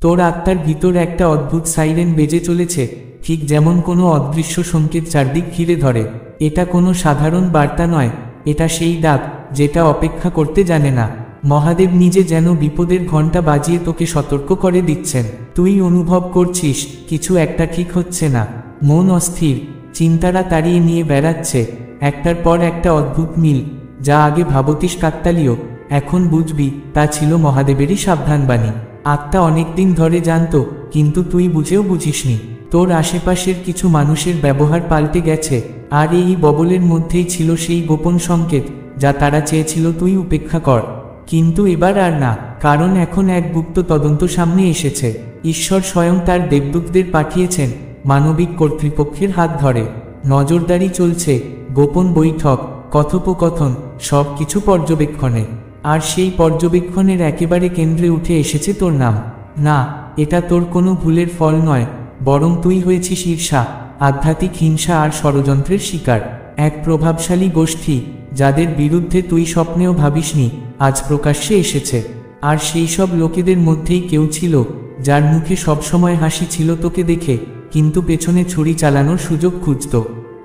তোর আত্মার ভিতর একটা অদ্ভুত সাইরেন বেজে চলেছে, ঠিক যেমন কোনো অদৃশ্য সংকেত চারদিক ঘিরে ধরে। এটা কোনো সাধারণ বার্তা নয়, এটা সেই ডাক যেটা অপেক্ষা করতে জানে না। মহাদেব নিজে যেন বিপদের ঘণ্টা বাজিয়ে তোকে সতর্ক করে দিচ্ছেন। তুই অনুভব করছিস কিছু একটা ঠিক হচ্ছে না। মন অস্থির, চিন্তারা তাড়িয়ে নিয়ে বেড়াচ্ছে, একটার পর একটা অদ্ভুত মিল। যা আগে ভাবতিস কাকতালীয়, এখন বুঝবি তা ছিল মহাদেবেরই সাবধানবাণী। আত্মা অনেকদিন ধরে জানত, কিন্তু তুই বুঝেও বুঝিসনি। তোর আশেপাশের কিছু মানুষের ব্যবহার পাল্টে গেছে, আর এই ববলের মধ্যেই ছিল সেই গোপন সংকেত যা তারা চেয়েছিল তুই উপেক্ষা কর। কিন্তু এবার আর না, কারণ এখন এক গুপ্ত তদন্ত সামনে এসেছে। ঈশ্বর স্বয়ং তার দেবদূতদের পাঠিয়েছেন মানবিক কর্তৃপক্ষের হাত ধরে। নজরদারি চলছে, গোপন বৈঠক, কথোপকথন, সব কিছু পর্যবেক্ষণে। আর সেই পর্যবেক্ষণের একেবারে কেন্দ্রে উঠে এসেছে তোর নাম। না, এটা তোর কোনো ভুলের ফল নয়, বরং তুই হয়েছিস ঈর্ষা, আধ্যাত্মিক হিংসা আর ষড়যন্ত্রের শিকার। এক প্রভাবশালী গোষ্ঠী, যাদের বিরুদ্ধে তুই স্বপ্নেও ভাবিসনি, আজ প্রকাশ্যে এসেছে। আর সেই সব লোকেদের মধ্যেই কেউ ছিল যার মুখে সবসময় হাসি ছিল তোকে দেখে, কিন্তু পেছনে ছুরি চালানোর সুযোগ খুঁজত।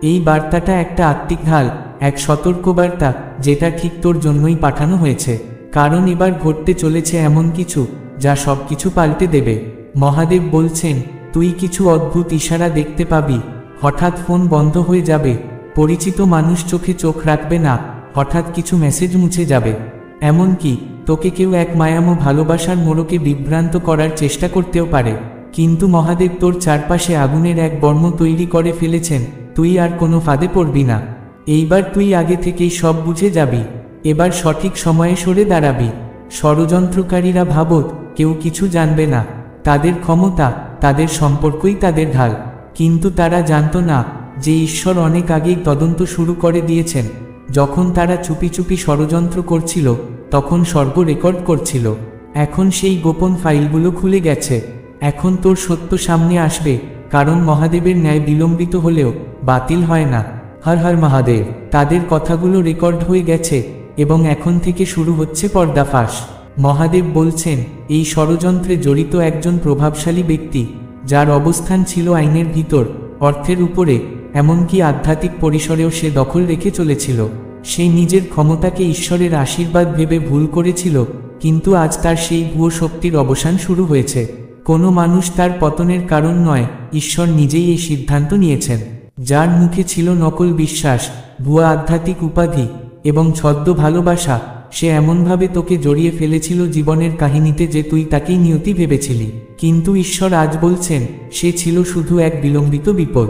এই বার্তাটা একটা আত্মিক ঢাল, এক সতর্কবার্তা যেটা ঠিক তোর জন্যই পাঠানো হয়েছে। কারণ এবার ঘটতে চলেছে এমন কিছু যা সব কিছু পাল্টে দেবে। মহাদেব বলছেন, তুই কিছু অদ্ভুত ইশারা দেখতে পাবি। হঠাৎ ফোন বন্ধ হয়ে যাবে, পরিচিত মানুষ চোখে চোখ রাখবে না, হঠাৎ কিছু মেসেজ মুছে যাবে। এমনকি তোকে কেউ এক মায়ামো ভালোবাসার মোড়কে বিভ্রান্ত করার চেষ্টা করতেও পারে। কিন্তু মহাদেব তোর চারপাশে আগুনের এক বর্ম তৈরি করে ফেলেছেন, তুই আর কোনো ফাঁদে পড়বি না। এইবার তুই আগে থেকেই সব বুঝে যাবি, এবার সঠিক সময়ে সরে দাঁড়াবি। ষড়যন্ত্রকারীরা ভাবত কেউ কিছু জানবে না, তাদের ক্ষমতা, তাদের সম্পর্কই তাদের ঢাল। কিন্তু তারা জানত না যে ঈশ্বর অনেক আগেই তদন্ত শুরু করে দিয়েছেন। যখন তারা চুপি চুপি ষড়যন্ত্র করছিল, তখন স্বর্গ রেকর্ড করছিল। এখন সেই গোপন ফাইলগুলো খুলে গেছে। এখন তোর সত্য সামনে আসবে, কারণ মহাদেবের ন্যায় বিলম্বিত হলেও বাতিল হয় না। হর হর মহাদেব। তাদের কথাগুলো রেকর্ড হয়ে গেছে এবং এখন থেকে শুরু হচ্ছে পর্দাফাঁস। মহাদেব বলছেন, এই ষড়যন্ত্রে জড়িত একজন প্রভাবশালী ব্যক্তি, যার অবস্থান ছিল আইনের ভিতর, অর্থের উপরে, এমনকি আধ্যাত্মিক পরিসরেও সে দখল রেখে চলেছিল। সে নিজের ক্ষমতাকে ঈশ্বরের আশীর্বাদ ভেবে ভুল করেছিল, কিন্তু আজ তার সেই ভুয়ো শক্তির অবসান শুরু হয়েছে। কোনো মানুষ তার পতনের কারণ নয়, ঈশ্বর নিজেই এই সিদ্ধান্ত নিয়েছেন। যার মুখে ছিল নকল বিশ্বাস, ভুয়া আধ্যাত্মিক উপাধি এবং ছদ্ম ভালোবাসা, সে এমনভাবে তোকে জড়িয়ে ফেলেছিল জীবনের কাহিনীতে যে তুই তাকেই নিয়তি ভেবেছিলি। কিন্তু ঈশ্বর আজ বলছেন, সে ছিল শুধু এক বিলম্বিত বিপদ।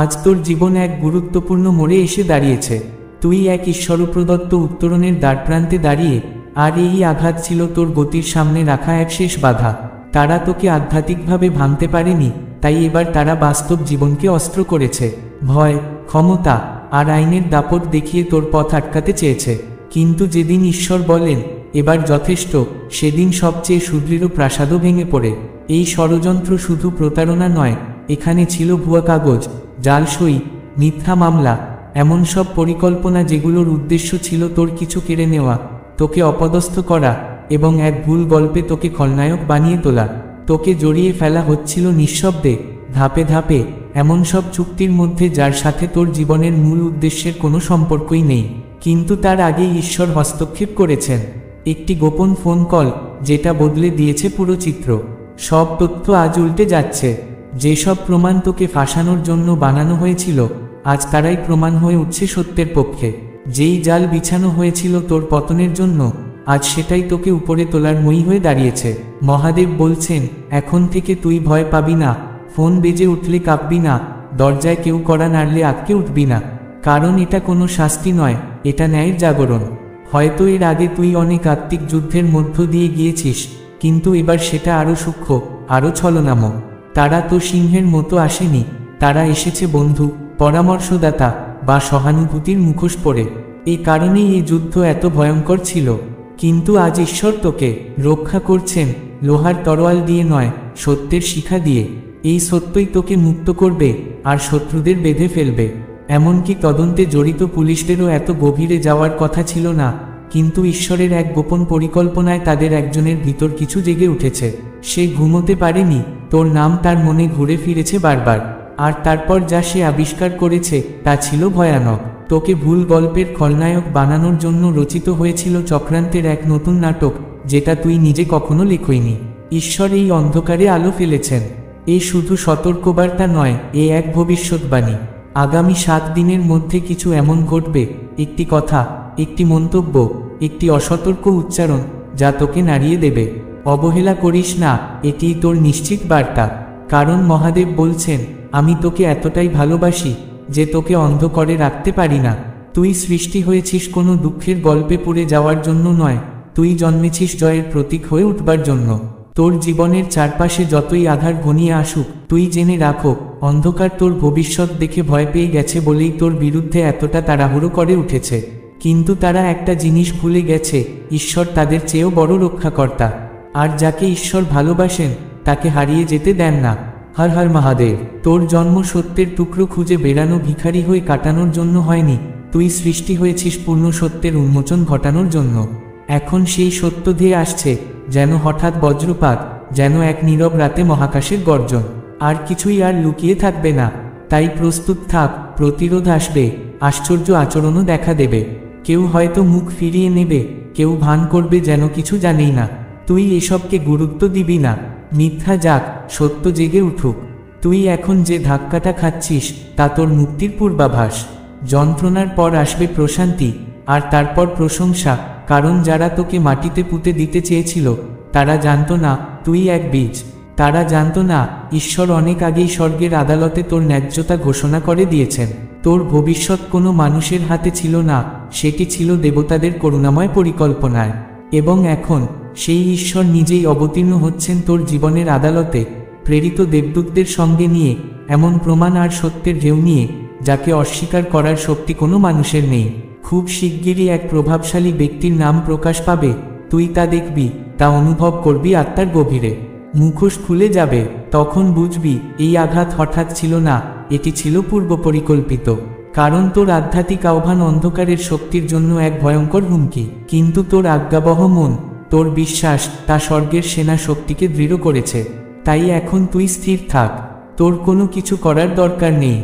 আজ তোর জীবন এক গুরুত্বপূর্ণ মোড়ে এসে দাঁড়িয়েছে। তুই এক ঈশ্বরপ্রদত্ত উত্তরণের দ্বারপ্রান্তে দাঁড়িয়ে, আর এই আঘাত ছিল তোর গতির সামনে রাখা এক শেষ বাধা। তারা তোকে আধ্যাত্মিকভাবে ভাঙতে পারেনি, তাই এবার তারা বাস্তব জীবনকে অস্ত্র করেছে। ভয়, ক্ষমতা আর আইনের দাপট দেখিয়ে তোর পথ আটকাতে চেয়েছে। কিন্তু যেদিন ঈশ্বর বলেন, এবার যথেষ্ট, সেদিন সবচেয়ে সুদৃঢ় প্রাসাদও ভেঙে পড়ে। এই ষড়যন্ত্র শুধু প্রতারণা নয়, এখানে ছিল ভুয়া কাগজ, জাল সই, মিথ্যা মামলা, এমন সব পরিকল্পনা যেগুলোর উদ্দেশ্য ছিল তোর কিছু কেড়ে নেওয়া, তোকে অপদস্থ করা এবং এক ভুল গল্পে তোকে খলনায়ক বানিয়ে তোলা। তোকে জড়িয়ে ফেলা হচ্ছিল নিঃশব্দে, ধাপে ধাপে, এমন সব চুক্তির মধ্যে যার সাথে তোর জীবনের মূল উদ্দেশ্যের কোনো সম্পর্কই নেই। কিন্তু তার আগেই ঈশ্বর হস্তক্ষেপ করেছেন। একটি গোপন ফোন কল, যেটা বদলে দিয়েছে পুরো চিত্র। সব তথ্য আজ উল্টে যাচ্ছে। যেসব প্রমাণ তোকে ফাঁসানোর জন্য বানানো হয়েছিল, আজ তারাই প্রমাণ হয়ে উঠছে সত্যের পক্ষে। যেই জাল বিছানো হয়েছিল তোর পতনের জন্য, আজ সেটাই তোকে উপরে তোলার মই হয়ে দাঁড়িয়েছে। মহাদেব বলছেন, এখন থেকে তুই ভয় পাবি না, ফোন বেজে উঠলে কাঁপবি না, দরজায় কেউ কড়া নাড়লে আটকে উঠবি না। কারণ এটা কোনো শাস্তি নয়, এটা ন্যায়ের জাগরণ। হয়তো এর আগে তুই অনেক আত্মিক যুদ্ধের মধ্য দিয়ে গিয়েছিস, কিন্তু এবার সেটা আরও সূক্ষ্ম, আরও ছলনাময়। তারা তো সিংহের মতো আসেনি, তারা এসেছে বন্ধু, পরামর্শদাতা বা সহানুভূতির মুখোশ পরে। এই কারণেই এই যুদ্ধ এত ভয়ঙ্কর ছিল। কিন্তু আজ ঈশ্বর তোকে রক্ষা করছেন, লোহার তরোয়াল দিয়ে নয়, সত্যের শিখা দিয়ে। এই সত্যই তোকে মুক্ত করবে আর শত্রুদের বেঁধে ফেলবে। এমনকি তদন্তে জড়িত পুলিশদেরও এত গভীরে যাওয়ার কথা ছিল না, কিন্তু ঈশ্বরের এক গোপন পরিকল্পনায় তাদের একজনের ভিতর কিছু জেগে উঠেছে। সে ঘুমোতে পারেনি, তোর নাম তার মনে ঘুরে ফিরেছে বারবার। আর তারপর যা সে আবিষ্কার করেছে তা ছিল ভয়ানক। তোকে ভুল গল্পের খলনায়ক বানানোর জন্য রচিত হয়েছিল চক্রান্তের এক নতুন নাটক, যেটা তুই নিজে কখনো লেখইনি। ঈশ্বর এই অন্ধকারে আলো ফেলেছেন। এ শুধু সতর্কবার্তা নয়, এ এক ভবিষ্যৎবাণী। আগামী 7 দিনের মধ্যে কিছু এমন ঘটবে, একটি কথা, একটি মন্তব্য, একটি অসতর্ক উচ্চারণ, যা তোকে নাড়িয়ে দেবে। অবহেলা করিস না, এটিই তোর নিশ্চিত বার্তা। কারণ মহাদেব বলছেন, আমি তোকে এতটাই ভালোবাসি যে তোকে অন্ধ করে রাখতে পারি না। তুই সৃষ্টি হয়েছিস কোনো দুঃখের গল্পে পড়ে যাওয়ার জন্য নয়, তুই জন্মেছিস জয়ের প্রতীক হয়ে উঠবার জন্য। তোর জীবনের চারপাশে যতই আধার ঘনিয়ে আসুক, তুই জেনে রাখো, অন্ধকার তোর ভবিষ্যৎ দেখে ভয় পেয়ে গেছে বলেই তোর বিরুদ্ধে এতটা তাড়াহুড়ো করে উঠেছে। কিন্তু তারা একটা জিনিস ভুলে গেছে, ঈশ্বর তাদের চেয়েও বড় রক্ষাকর্তা। আর যাকে ঈশ্বর ভালোবাসেন তাকে হারিয়ে যেতে দেন না। হর হর মহাদেব। তোর জন্ম সত্যের টুকরো খুঁজে বেড়ানো ভিখারি হয়ে কাটানোর জন্য হয়নি, তুই সৃষ্টি হয়েছিস পূর্ণ সত্যের উন্মোচন ঘটানোর জন্য। এখন সেই সত্য ধেয়ে আসছে, যেন হঠাৎ বজ্রপাত, যেন এক নীরব রাতে মহাকাশের গর্জন। আর কিছুই আর লুকিয়ে থাকবে না। তাই প্রস্তুত থাক, প্রতিরোধ আসবে, আশ্চর্য আচরণও দেখা দেবে। কেউ হয়তো মুখ ফিরিয়ে নেবে, কেউ ভান করবে যেন কিছু জানেই না। তুই এসবকে গুরুত্ব দিবি না। মিথ্যা যাক, সত্য জেগে উঠুক। তুই এখন যে ধাক্কাটা খাচ্ছিস তা তোর মুক্তির পূর্বাভাস। যন্ত্রণার পর আসবে প্রশান্তি, আর তারপর প্রশংসা। কারণ যারা তোকে মাটিতে পুঁতে দিতে চেয়েছিল তারা জানতো না তুই এক বীজ। তারা জানতো না ঈশ্বর অনেক আগেই স্বর্গের আদালতে তোর ন্যায্যতা ঘোষণা করে দিয়েছেন। তোর ভবিষ্যৎ কোনো মানুষের হাতে ছিল না, সেটি ছিল দেবতাদের করুণাময় পরিকল্পনায়। এবং এখন সেই ঈশ্বর নিজেই অবতীর্ণ হচ্ছেন তোর জীবনের আদালতে, প্রেরিত দেবদূতদের সঙ্গে নিয়ে, এমন প্রমাণ আর সত্যের ঢেউ নিয়ে যাকে অস্বীকার করার শক্তি কোনো মানুষের নেই। খুব শিগগিরই এক প্রভাবশালী ব্যক্তির নাম প্রকাশ পাবে, তুই তা দেখবি, তা অনুভব করবি আত্মার গভীরে। মুখোশ খুলে যাবে, তখন বুঝবি এই আঘাত হঠাৎ ছিল না, এটি ছিল পূর্ব পরিকল্পিত। কারণ তোর আধ্যাত্মিক আহ্বান অন্ধকারের শক্তির জন্য এক ভয়ঙ্কর হুমকি, কিন্তু তোর আজ্ঞাবহ মন, তোর বিশ্বাস, তা স্বর্গের সেনা শক্তিকে দৃঢ় করেছে। তাই এখন তুই স্থির থাক, তোর কোনো কিছু করার দরকার নেই।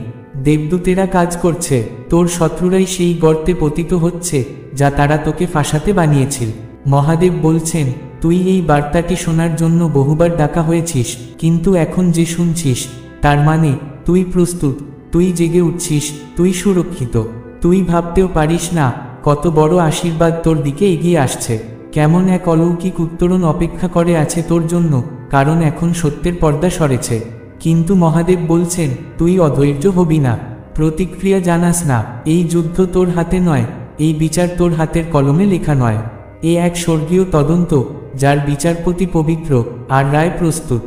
দেবদূতেরা কাজ করছে, তোর শত্রুরাই সেই গর্তে পতিত হচ্ছে যা তারা তোকে ফাঁসাতে বানিয়েছিল। মহাদেব বলছেন, তুই এই বার্তাটি শোনার জন্য বহুবার ডাকা হয়েছিস, কিন্তু এখন যে শুনছিস তার মানে তুই প্রস্তুত, তুই জেগে উঠছিস, তুই সুরক্ষিত। তুই ভাবতেও পারিস না কত বড় আশীর্বাদ তোর দিকে এগিয়ে আসছে, কেমন এক অলৌকিক উত্তরণ অপেক্ষা করে আছে তোর জন্য। কারণ এখন সত্যের পর্দা সরেছে। কিন্তু মহাদেব বলছেন, তুই অধৈর্য হবি না, প্রতিক্রিয়া জানাস না। এই যুদ্ধ তোর হাতে নয়, এই বিচার তোর হাতের কলমে লেখা নয়। এ এক স্বর্গীয় তদন্ত, যার বিচারপতি পবিত্র আর রায় প্রস্তুত।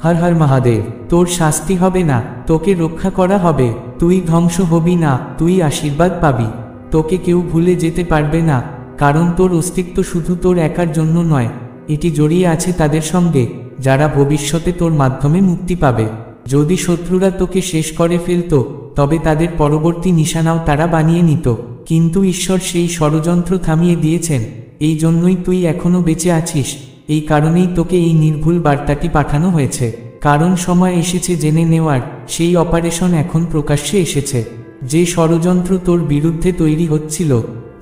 হর হর মহাদেব। তোর শাস্তি হবে না, তোকে রক্ষা করা হবে। তুই ধ্বংস হবি না, তুই আশীর্বাদ পাবি। তোকে কেউ ভুলে যেতে পারবে না, কারণ তোর অস্তিত্ব শুধু তোর একার জন্য নয়, এটি জড়িয়ে আছে তাদের সঙ্গে যারা ভবিষ্যতে তোর মাধ্যমে মুক্তি পাবে। যদি শত্রুরা তোকে শেষ করে ফেলত, তবে তাদের পরবর্তী নিশানাও তারা বানিয়ে নিত। কিন্তু ঈশ্বর সেই ষড়যন্ত্র থামিয়ে দিয়েছেন। এই জন্যই তুই এখনো বেঁচে আছিস, এই কারণেই তোকে এই নির্ভুল বার্তাটি পাঠানো হয়েছে। কারণ সময় এসেছে জেনে নেওয়ার, সেই অপারেশন এখন প্রকাশ্যে এসেছে। যে ষড়যন্ত্র তোর বিরুদ্ধে তৈরি হচ্ছিল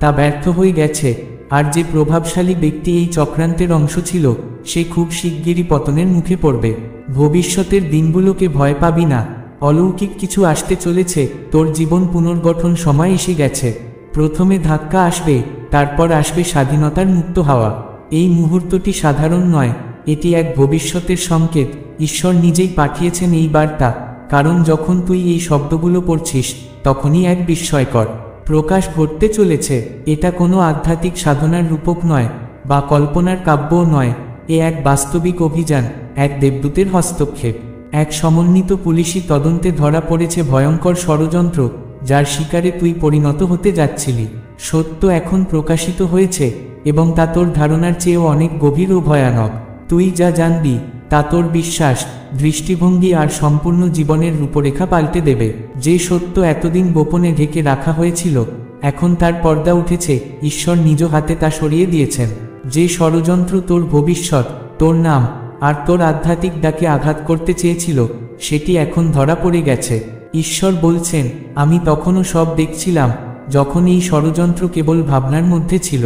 তা ব্যর্থ হয়ে গেছে, আর যে প্রভাবশালী ব্যক্তি এই চক্রান্তের অংশ ছিল সে খুব শিগগিরই পতনের মুখে পড়বে। ভবিষ্যতের দিনগুলোকে ভয় পাবি না, অলৌকিক কিছু আসতে চলেছে। তোর জীবন পুনর্গঠন সময় এসে গেছে। প্রথমে ধাক্কা আসবে, তারপর আসবে স্বাধীনতার মুক্ত হওয়া। এই মুহূর্তটি সাধারণ নয়, এটি এক ভবিষ্যতের সংকেত। ঈশ্বর নিজেই পাঠিয়েছেন এই বার্তা, কারণ যখন তুই এই শব্দগুলো পড়ছিস তখনই এক বিস্ময়কর প্রকাশ ঘটতে চলেছে। এটা কোনো আধ্যাত্মিক সাধনার রূপক নয় বা কল্পনার কাব্যও নয়, এ এক বাস্তবিক অভিযান, এক দেবদূতের হস্তক্ষেপ। এক সমন্বিত পুলিশি তদন্তে ধরা পড়েছে ভয়ঙ্কর ষড়যন্ত্র যার শিকারে তুই পরিণত হতে যাচ্ছিলি। সত্য এখন প্রকাশিত হয়েছে, এবং তা তোর ধারণার চেয়েও অনেক গভীর ও ভয়ানক। তুই যা জানবি তা তোর বিশ্বাস, দৃষ্টিভঙ্গি আর সম্পূর্ণ জীবনের রূপরেখা পাল্টে দেবে। যে সত্য এতদিন গোপনে ঢেকে রাখা হয়েছিল এখন তার পর্দা উঠেছে, ঈশ্বর নিজ হাতে তা সরিয়ে দিয়েছেন। যে ষড়যন্ত্র তোর ভবিষ্যৎ, তোর নাম আর তোর আধ্যাত্মিক ডাকে আঘাত করতে চেয়েছিল, সেটি এখন ধরা পড়ে গেছে। ঈশ্বর বলছেন, আমি তখনও সব দেখছিলাম, যখন এই ষড়যন্ত্র কেবল ভাবনার মধ্যে ছিল।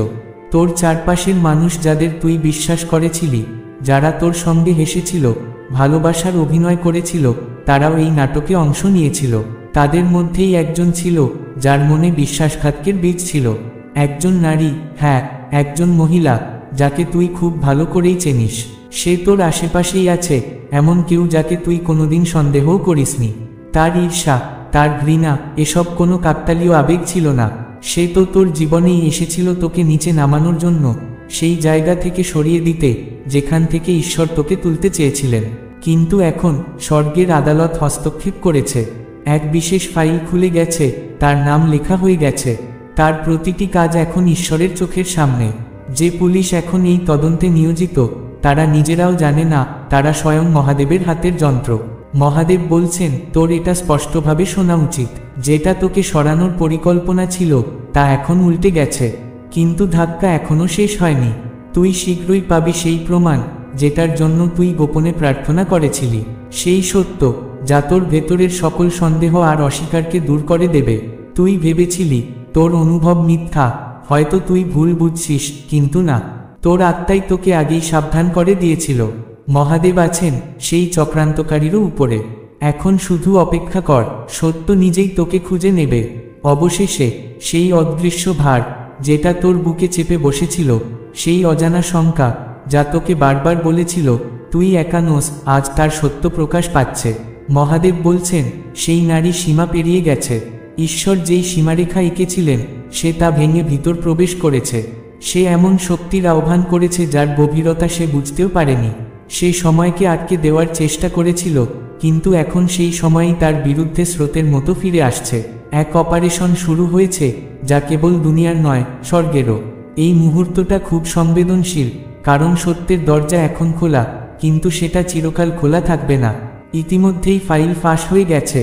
তোর চারপাশের মানুষ যাদের তুই বিশ্বাস করেছিলি, যারা তোর সঙ্গে হেসেছিল, ভালোবাসার অভিনয় করেছিল, তারাও এই নাটকে অংশ নিয়েছিল। তাদের মধ্যেই একজন ছিল যার মনে বিশ্বাসঘাতকের বীজ ছিল। একজন নারী, হ্যাঁ, একজন মহিলা, যাকে তুই খুব ভালো করেই চেনিস। সে তোর আশেপাশেই আছে, এমন কেউ যাকে তুই কোনোদিন সন্দেহও করিসনি। তার ঈর্ষা, তার ঘৃণা, এসব কোনো কাকতালীয় আবেগ ছিল না। সে তো তোর জীবনেই এসেছিল তোকে নিচে নামানোর জন্য, সেই জায়গা থেকে সরিয়ে দিতে যেখান থেকে ঈশ্বর তোকে তুলতে চেয়েছিলেন। কিন্তু এখন স্বর্গের আদালত হস্তক্ষেপ করেছে। এক বিশেষ ফাইল খুলে গেছে, তার নাম লেখা হয়ে গেছে। তার প্রতিটি কাজ এখন ঈশ্বরের চোখের সামনে। যে পুলিশ এখন এই তদন্তে নিয়োজিত, তারা নিজেরাও জানে না তারা স্বয়ং মহাদেবের হাতের যন্ত্র। মহাদেব বলছেন, তোর এটা স্পষ্টভাবে শোনা উচিত। যেটা তোকে সরানোর পরিকল্পনা ছিল, তা এখন উল্টে গেছে। কিন্তু ধাক্কা এখনো শেষ হয়নি। তুই শীঘ্রই পাবি সেই প্রমাণ যেটার জন্য তুই গোপনে প্রার্থনা করেছিলি। সেই সত্য যা তোর ভেতরের সকল সন্দেহ আর অস্বীকারকে দূর করে দেবে। তুই ভেবেছিলি তোর অনুভব মিথ্যা, হয়তো তুই ভুল বুঝছিস, কিন্তু না, তোর আত্মাই তোকে আগেই সাবধান করে দিয়েছিল। মহাদেব আছেন সেই চক্রান্তকারীরও উপরে। এখন শুধু অপেক্ষা কর, সত্য নিজেই তোকে খুঁজে নেবে। অবশেষে সেই অদৃশ্য ভার যেটা তোর বুকে চেপে বসেছিল, সেই অজানা শঙ্কা যা তোকে বারবার বলেছিল তুই একা নোস, আজ তার সত্য প্রকাশ পাচ্ছে। মহাদেব বলছেন, সেই নারী সীমা পেরিয়ে গেছে। ঈশ্বর যেই সীমারেখা এঁকেছিলেন, সে তা ভেঙে ভিতর প্রবেশ করেছে। সে এমন শক্তির আহ্বান করেছে যার গভীরতা সে বুঝতেও পারেনি। সে সময়কে আটকে দেওয়ার চেষ্টা করেছিল, কিন্তু এখন সেই সময়ই তার বিরুদ্ধে স্রোতের মতো ফিরে আসছে। এক অপারেশন শুরু হয়েছে যা কেবল দুনিয়ার নয়, স্বর্গেরও। এই মুহূর্তটা খুব সংবেদনশীল, কারণ সত্যের দরজা এখন খোলা, কিন্তু সেটা চিরকাল খোলা থাকবে না। ইতিমধ্যেই ফাইল ফাঁস হয়ে গেছে।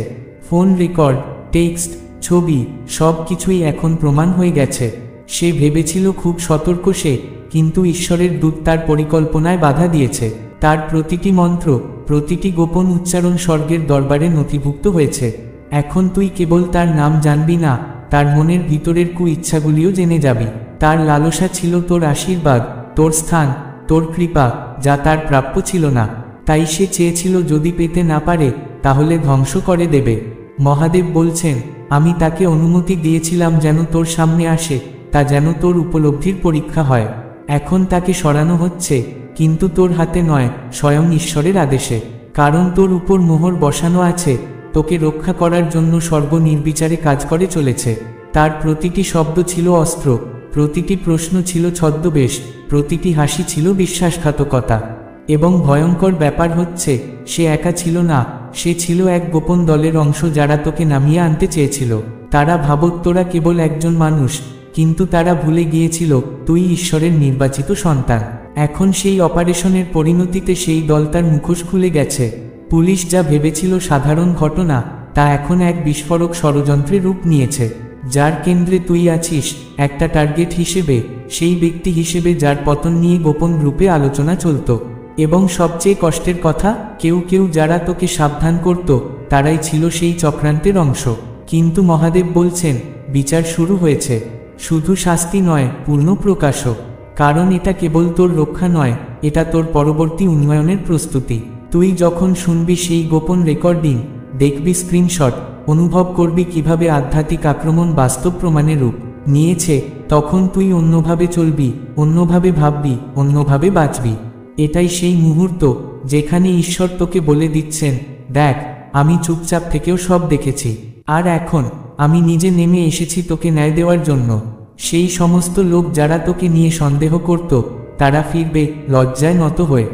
ফোন রেকর্ড, টেক্সট, ছবি, সব কিছুই এখন প্রমাণ হয়ে গেছে। সে ভেবেছিল খুব সতর্ক সে, কিন্তু ঈশ্বরের দূত তার পরিকল্পনায় বাধা দিয়েছে। তার প্রতিটি মন্ত্র, প্রতিটি গোপন উচ্চারণ স্বর্গের দরবারে নথিভুক্ত হয়েছে। এখন তুই কেবল তার নাম জানবি না, তার মনের ভিতরের ইচ্ছাগুলিও জেনে যাবি। তার লালসা ছিল তোর আশীর্বাদ, তোর স্থান, তোর কৃপা, যা তার প্রাপ্য ছিল না। তাই সে চেয়েছিল যদি পেতে না পারে, তাহলে ধ্বংস করে দেবে। মহাদেব বলছেন, আমি তাকে অনুমতি দিয়েছিলাম যেন তোর সামনে আসে, তা যেন তোর উপলব্ধির পরীক্ষা হয়। এখন তাকে সরানো হচ্ছে, কিন্তু তোর হাতে নয়, স্বয়ং ঈশ্বরের আদেশে। কারণ তোর উপর মোহর বসানো আছে, তোকে রক্ষা করার জন্য স্বর্গ নির্বিচারে কাজ করে চলেছে। তার প্রতিটি শব্দ ছিল অস্ত্র, প্রতিটি প্রশ্ন ছিল ছদ্মবেশ, প্রতিটি হাসি ছিল বিশ্বাসঘাতকতা। এবং ভয়ঙ্কর ব্যাপার হচ্ছে, সে একা ছিল না, সে ছিল এক গোপন দলের অংশ যারা তোকে নামিয়ে আনতে চেয়েছিল। তারা ভাবত তোরা কেবল একজন মানুষ, কিন্তু তারা ভুলে গিয়েছিল তুই ঈশ্বরের নির্বাচিত সন্তান। এখন সেই অপারেশনের পরিণতিতে সেই দল তার মুখোশ খুলে গেছে। পুলিশ যা ভেবেছিল সাধারণ ঘটনা, তা এখন এক বিস্ফোরক ষড়যন্ত্রের রূপ নিয়েছে। যার কেন্দ্রে তুই আছিস, একটা টার্গেট হিসেবে, সেই ব্যক্তি হিসেবে যার পতন নিয়ে গোপন গ্রুপে আলোচনা চলত। এবং সবচেয়ে কষ্টের কথা, কেউ কেউ যারা তোকে সাবধান করত, তারাই ছিল সেই চক্রান্তের অংশ। কিন্তু মহাদেব বলছেন, বিচার শুরু হয়েছে। শুধু শাস্তি নয়, পূর্ণ প্রকাশও। কারণ এটা কেবল তোর রক্ষা নয়, এটা তোর পরবর্তী উন্নয়নের প্রস্তুতি। তুই যখন শুনবি সেই গোপন রেকর্ডিং, দেখবি স্ক্রিনশট, অনুভব করবি কিভাবে আধ্যাত্মিক আক্রমণ বাস্তব প্রমাণের রূপ নিয়েছে, তখন তুই অন্যভাবে চলবি, অন্যভাবে ভাববি, অন্যভাবে বাঁচবি। এটাই সেই মুহূর্ত যেখানে ঈশ্বর তোকে বলে দিচ্ছেন, দেখ, আমি চুপচাপ থেকেও সব দেখেছি, আর এখন আমি নিজে নেমে এসেছি তোকে ন্যায় দেওয়ার জন্য। সেই সমস্ত লোক যারা তোকে নিয়ে সন্দেহ করত, তারা ফিরবে লজ্জায় নত হয়ে।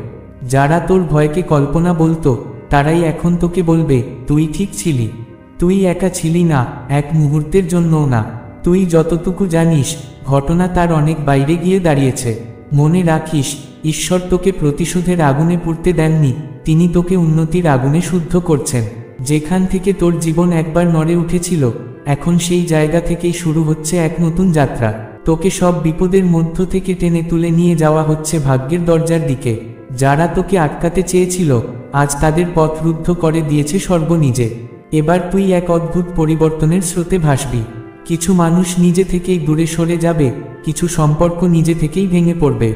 যারা তোর ভয়কে কল্পনা বলতো, তারাই এখন তোকে বলবে, তুই ঠিক ছিলি, তুই একা ছিলি না, এক মুহূর্তের জন্যও না। তুই যতটুকু জানিস, ঘটনা তার অনেক বাইরে গিয়ে দাঁড়িয়েছে। মনে রাখিস, ঈশ্বর তোকে প্রতিশোধের আগুনে পুড়তে দেননি, তিনি তোকে উন্নতির আগুনে শুদ্ধ করছেন। যেখান থেকে তোর জীবন একবার নড়ে উঠেছিল, এখন সেই জায়গা থেকেই শুরু হচ্ছে এক নতুন যাত্রা। তোকে সব বিপদের মধ্য থেকে টেনে তুলে নিয়ে যাওয়া হচ্ছে ভাগ্যের দরজার দিকে। যারা তোকে আটকাতে চেয়েছিল, আজ তাদের পথ রুদ্ধ করে দিয়েছে স্বর্গ নিজে। এবার তুই এক অদ্ভুত পরিবর্তনের স্রোতে ভাসবি। কিছু মানুষ নিজে থেকেই দূরে সরে যাবে, কিছু সম্পর্ক নিজে থেকেই ভেঙে পড়বে।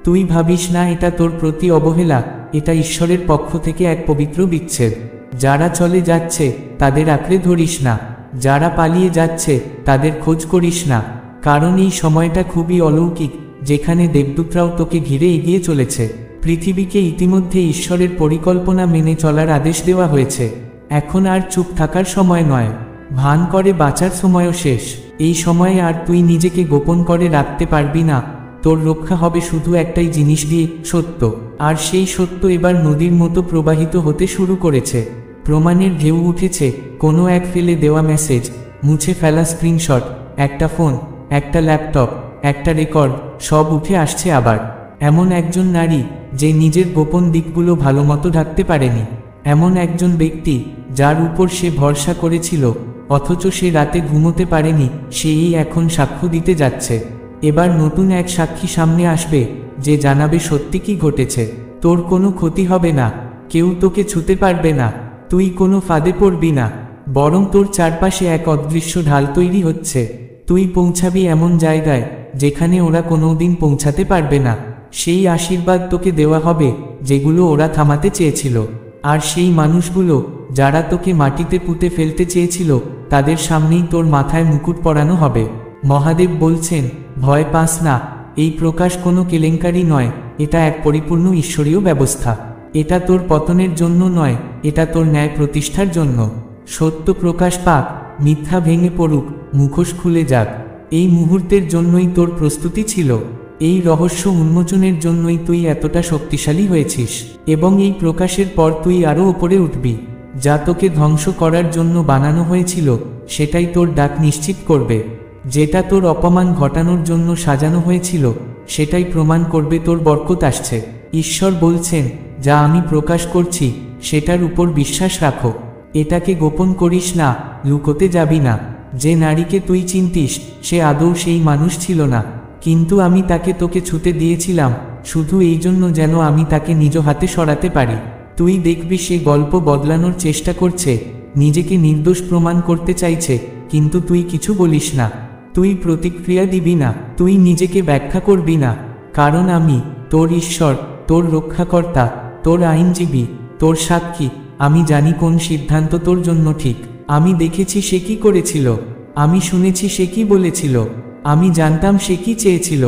তুই ভাবিস না এটা তোর প্রতি অবহেলা, এটা ঈশ্বরের পক্ষ থেকে এক পবিত্র বিচ্ছেদ। যারা চলে যাচ্ছে তাদের আঁকড়ে ধরিস না, যারা পালিয়ে যাচ্ছে তাদের খোঁজ করিস না, কারণ এই সময়টা খুবই অলৌকিক, যেখানে দেবদূতরাও তোকে ঘিরে এগিয়ে চলেছে। পৃথিবীকে ইতিমধ্যে ঈশ্বরের পরিকল্পনা মেনে চলার আদেশ দেওয়া হয়েছে। এখন আর চুপ থাকার সময় নয়, ভান করে বাঁচার সময়ও শেষ। এই সময়ে আর তুই নিজেকে গোপন করে রাখতে পারবি না। তোর রক্ষা হবে শুধু একটাই জিনিস দিয়ে, সত্য। আর সেই সত্য এবার নদীর মতো প্রবাহিত হতে শুরু করেছে। প্রমাণের ঢেউ উঠেছে, কোনো এক ফেলে দেওয়া মেসেজ, মুছে ফেলা স্ক্রিনশট, একটা ফোন, একটা ল্যাপটপ, একটা রেকর্ড, সব উঠে আসছে আবার। এমন একজন নারী যে নিজের গোপন দিকগুলো ভালোমতো ঢাকতে পারেনি, এমন একজন ব্যক্তি যার উপর সে ভরসা করেছিল অথচ সে রাতে ঘুমোতে পারেনি, সেই এখন সাক্ষ্য দিতে যাচ্ছে। এবার নতুন এক সাক্ষী সামনে আসবে যে জানাবে সত্যি কি ঘটেছে। তোর কোনো ক্ষতি হবে না, কেউ তোকে ছুতে পারবে না, তুই কোনো ফাঁদে পড়বি না, বরং তোর চারপাশে এক অদৃশ্য ঢাল তৈরি হচ্ছে। তুই পৌঁছাবি এমন জায়গায় যেখানে ওরা কোনোদিন পৌঁছাতে পারবে না। সেই আশীর্বাদ তোকে দেওয়া হবে যেগুলো ওরা থামাতে চেয়েছিল। আর সেই মানুষগুলো যারা তোকে মাটিতে পুঁতে ফেলতে চেয়েছিল, তাদের সামনেই তোর মাথায় মুকুট পরানো হবে। মহাদেব বলছেন, ভয় পাস না, এই প্রকাশ কোনো কেলেঙ্কারি নয়, এটা এক পরিপূর্ণ ঈশ্বরীয় ব্যবস্থা। এটা তোর পতনের জন্য নয়, এটা তোর ন্যায় প্রতিষ্ঠার জন্য। সত্য প্রকাশ পাক, মিথ্যা ভেঙে পড়ুক, মুখোশ খুলে যাক। এই মুহূর্তের জন্যই তোর প্রস্তুতি ছিল, এই রহস্য উন্মোচনের জন্যই তুই এতটা শক্তিশালী হয়েছিস। এবং এই প্রকাশের পর তুই আরও ওপরে উঠবি। যা তোকে ধ্বংস করার জন্য বানানো হয়েছিল সেটাই তোর ডাক নিশ্চিত করবে। যেটা তোর অপমান ঘটানোর জন্য সাজানো হয়েছিল সেটাই প্রমাণ করবে তোর বরকত আসছে। ঈশ্বর বলছেন, যা আমি প্রকাশ করছি সেটার উপর বিশ্বাস রাখো। এটাকে গোপন করিস না, লুকোতে যাবি না। যে নারীকে তুই চিনতিস সে আদৌ সেই মানুষ ছিল না, কিন্তু আমি তাকে তোকে ছুতে দিয়েছিলাম শুধু এই জন্য যেন আমি তাকে নিজ হাতে সরাতে পারি। তুই দেখবি সে গল্প বদলানোর চেষ্টা করছে, নিজেকে নির্দোষ প্রমাণ করতে চাইছে, কিন্তু তুই কিছু বলিস না, তুই প্রতিক্রিয়া দিবি না, তুই নিজেকে ব্যাখ্যা করবি না। কারণ আমি তোর ঈশ্বর, তোর রক্ষাকর্তা, তোর আইনজীবী, তোর সাক্ষী। আমি জানি কোন সিদ্ধান্ত তোর জন্য ঠিক। আমি দেখেছি সে কি করেছিল, আমি শুনেছি সে কি বলেছিল, আমি জানতাম সে কি চেয়েছিল,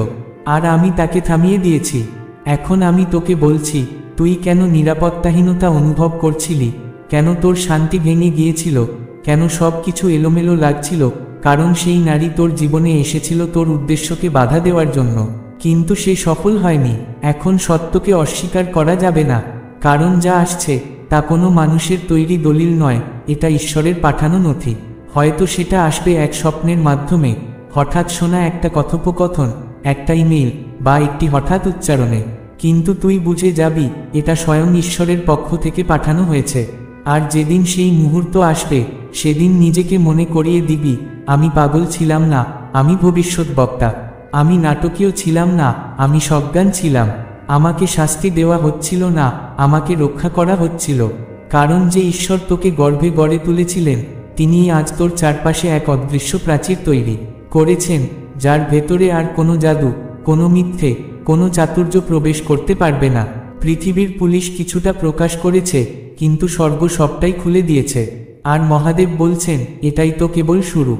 আর আমি তাকে থামিয়ে দিয়েছি। এখন আমি তোকে বলছি, তুই কেন নিরাপত্তাহীনতা অনুভব করছিলি, কেন তোর শান্তি ভেঙে গিয়েছিল, কেন সব কিছু এলোমেলো লাগছিল? কারণ সেই নারী তোর জীবনে এসেছিল তোর উদ্দেশ্যকে বাধা দেওয়ার জন্য, কিন্তু সে সফল হয়নি। এখন সত্যকে অস্বীকার করা যাবে না, কারণ যা আসছে তা কোনো মানুষের তৈরি দলিল নয়, এটা ঈশ্বরের পাঠানো নথি। হয়তো সেটা আসবে এক স্বপ্নের মাধ্যমে, হঠাৎ শোনা একটা কথোপকথন, একটা ইমেইল, বা একটি হঠাৎ উচ্চারণে, কিন্তু তুই বুঝে যাবি এটা স্বয়ং ঈশ্বরের পক্ষ থেকে পাঠানো হয়েছে। আর যেদিন সেই মুহূর্ত আসবে সেদিন নিজেকে মনে করিয়ে দিবি, আমি পাগল ছিলাম না, আমি ভবিষ্যৎ বক্তা। আমি নাটকীয় ছিলাম না, আমি সজ্ঞান ছিলাম। আমাকে শাস্তি দেওয়া হচ্ছিল না, আমাকে রক্ষা করা হচ্ছিল। কারণ যে ঈশ্বর তোকে গর্ভে গড়ে তুলেছিলেন তিনিই আজ তোর চারপাশে এক অদৃশ্য প্রাচীর তৈরি করেছেন, যার ভেতরে আর কোনো জাদু, কোনো মিথ্যে, কোনো চাতুর্য প্রবেশ করতে পারবে না। পৃথিবীর পুলিশ কিছুটা প্রকাশ করেছে, কিন্তু স্বর্গ সবটাই খুলে দিয়েছে। আর মহাদেব বলছেন, এটাই তো কেবল শুরু।